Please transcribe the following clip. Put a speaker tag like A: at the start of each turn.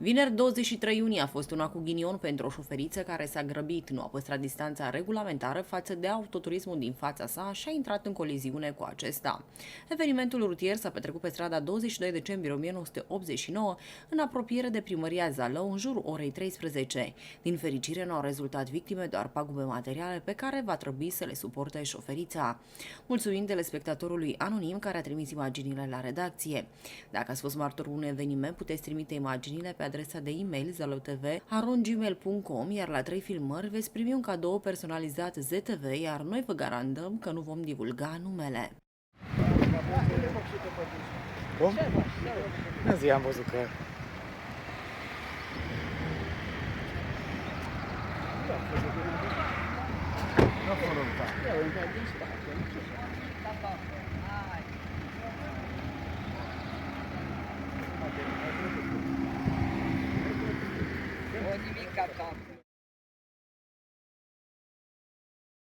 A: Vineri 23 iunie a fost una cu ghinion pentru o șoferiță care s-a grăbit, nu a păstrat distanța regulamentară față de autoturismul din fața sa și a intrat în coliziune cu acesta. Evenimentul rutier s-a petrecut pe strada 22 decembrie 1989, în apropiere de primăria Zalău, în jurul orei 13. Din fericire nu au rezultat victime, doar pagube materiale pe care va trebui să le suporte șoferița. Mulțumim telespectatorului anonim care a trimis imaginile la redacție. Dacă ați fost martorul unui eveniment, puteți trimite imaginile pe adresa de e-mail zalotv@gmail.com, iar la 3 filmări veți primi un cadou personalizat ZTV, iar noi vă garantăm că nu vom divulga numele.
B: Cum? În zi am văzut că...
C: O nimic ca